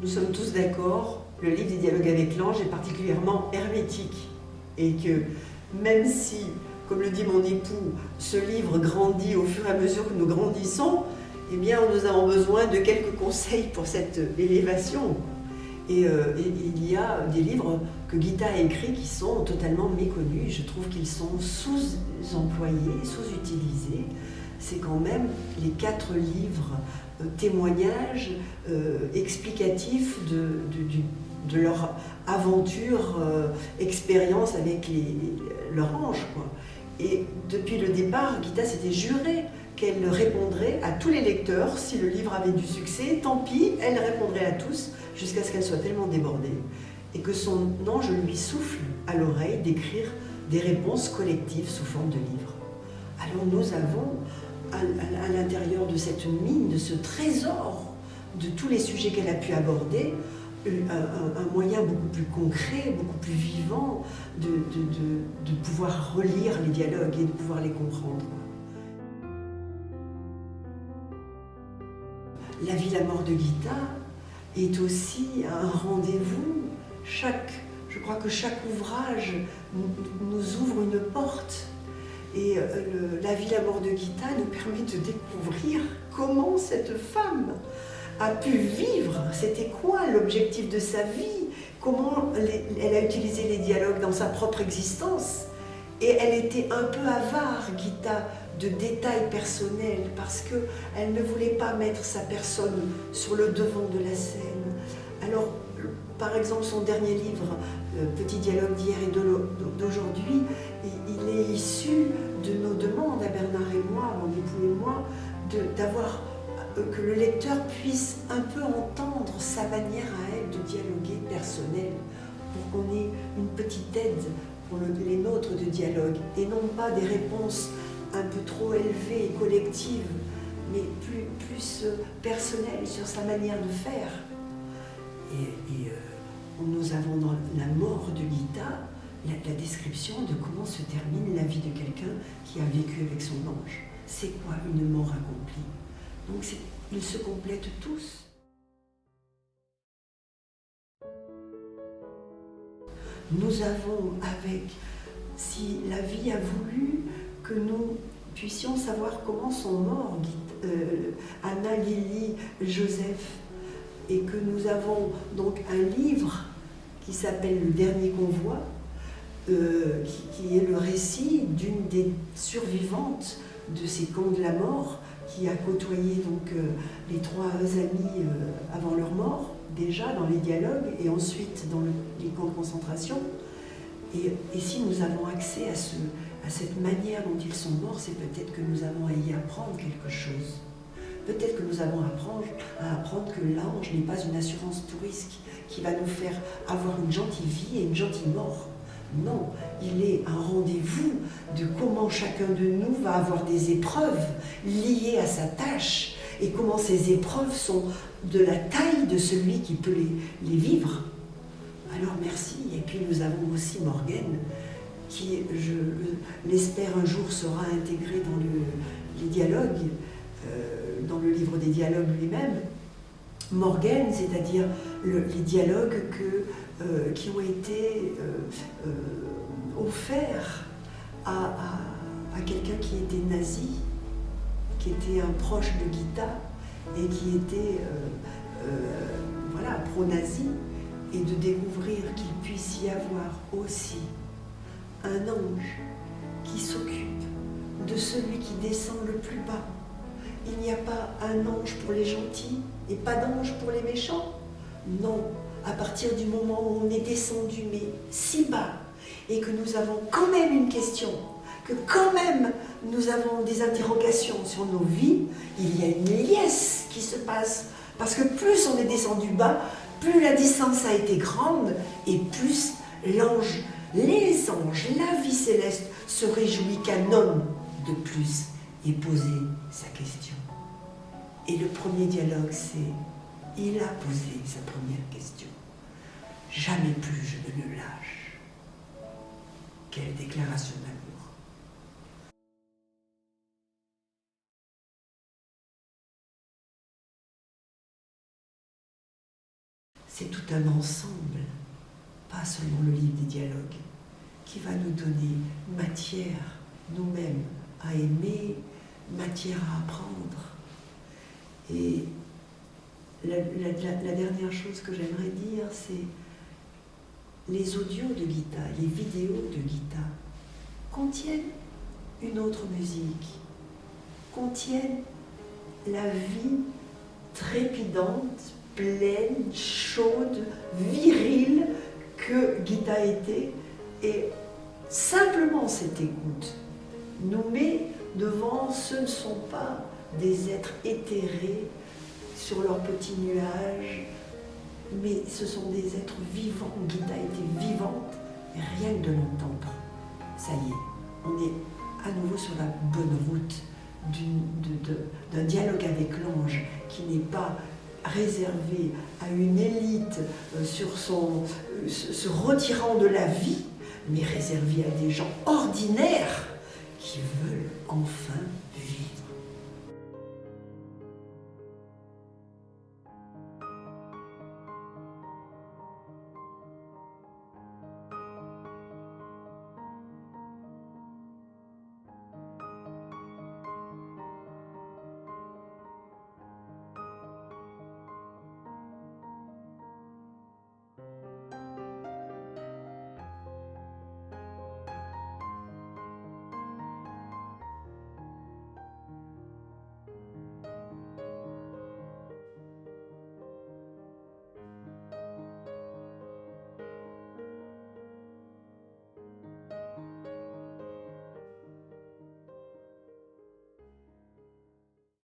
nous sommes tous d'accord, le livre des dialogues avec l'ange est particulièrement hermétique. Et que même si, comme le dit mon époux, ce livre grandit au fur et à mesure que nous grandissons, eh bien nous avons besoin de quelques conseils pour cette élévation. Et il y a des livres que Gita a écrits qui sont totalement méconnus. Je trouve qu'ils sont sous-employés, sous-utilisés. C'est quand même les 4 livres témoignages explicatifs de leur aventure, expérience avec leur ange, quoi. Et depuis le départ, Gita s'était jurée qu'elle répondrait à tous les lecteurs. Si le livre avait du succès, tant pis, elle répondrait à tous, jusqu'à ce qu'elle soit tellement débordée, et que son ange lui souffle à l'oreille d'écrire des réponses collectives sous forme de livre. Alors nous avons, à l'intérieur de cette mine, de ce trésor, de tous les sujets qu'elle a pu aborder, un moyen beaucoup plus concret, beaucoup plus vivant de pouvoir relire les dialogues et de pouvoir les comprendre. La vie, la mort de Gita est aussi un rendez-vous. Je crois que chaque ouvrage nous ouvre une porte. Et la vie, la mort de Gita nous permet de découvrir comment cette femme a pu vivre, c'était quoi l'objectif de sa vie, comment elle a utilisé les dialogues dans sa propre existence. Et elle était un peu avare, Gita, de détails personnels, parce qu'elle ne voulait pas mettre sa personne sur le devant de la scène. Alors, par exemple, son dernier livre, Petit dialogue d'hier et d'aujourd'hui, il est issu de nos demandes à Bernard et moi, mon époux et moi, d'avoir que le lecteur puisse un peu entendre sa manière à elle de dialoguer personnelle, pour qu'on ait une petite aide pour les nôtres de dialogue, et non pas des réponses un peu trop élevées et collectives, mais plus personnelles sur sa manière de faire. Nous avons dans la mort de Gita la description de comment se termine la vie de quelqu'un qui a vécu avec son ange. C'est quoi une mort accomplie? Donc ils se complètent tous. Nous avons si la vie a voulu que nous puissions savoir comment sont morts Anna, Lily, Joseph, et que nous avons donc un livre qui s'appelle Le Dernier Convoi, qui est le récit d'une des survivantes de ces camps de la mort, qui a côtoyé donc les 3 amis avant leur mort, déjà dans les dialogues, et ensuite dans les camps de concentration. Et si nous avons accès à cette manière dont ils sont morts, c'est peut-être que nous avons à y apprendre quelque chose. Peut-être que nous avons à apprendre que l'ange n'est pas une assurance tout risque qui va nous faire avoir une gentille vie et une gentille mort. Non, il est un rendez-vous de comment chacun de nous va avoir des épreuves liées à sa tâche, et comment ces épreuves sont de la taille de celui qui peut les vivre. Alors merci. Et puis nous avons aussi Morgane, qui, je l'espère, un jour sera intégrée dans les dialogues, dans le livre des dialogues lui-même. Morgane, c'est-à-dire les dialogues qui ont été offerts à quelqu'un qui était nazi, qui était un proche de Gita et qui était pro-nazi, et de découvrir qu'il puisse y avoir aussi un ange qui s'occupe de celui qui descend le plus bas. Il n'y a pas un ange pour les gentils et pas d'ange pour les méchants. Non, à partir du moment où on est descendu, mais si bas, et que nous avons quand même une question, que quand même nous avons des interrogations sur nos vies, il y a une liesse qui se passe. Parce que plus on est descendu bas, plus la distance a été grande, et plus les anges, la vie céleste se réjouit qu'un homme de plus ait posé sa question. Et le premier dialogue, c'est « Il a posé sa première question. Jamais plus je ne le lâche. » Quelle déclaration d'amour! c'est tout un ensemble, pas seulement le livre des dialogues, qui va nous donner matière, nous-mêmes, à aimer, matière à apprendre. Et la dernière chose que j'aimerais dire, c'est les audios de Gita, les vidéos de Gita contiennent une autre musique, contiennent la vie trépidante, pleine, chaude, virile que Gita était, et simplement cette écoute nous met devant, ce ne sont pas des êtres éthérés sur leur petit nuage, mais ce sont des êtres vivants. Gita était vivante, et rien que de l'entendre, ça y est, on est à nouveau sur la bonne route d'un dialogue avec l'ange qui n'est pas réservé à une élite se retirant de la vie, mais réservé à des gens ordinaires qui veulent enfin vivre.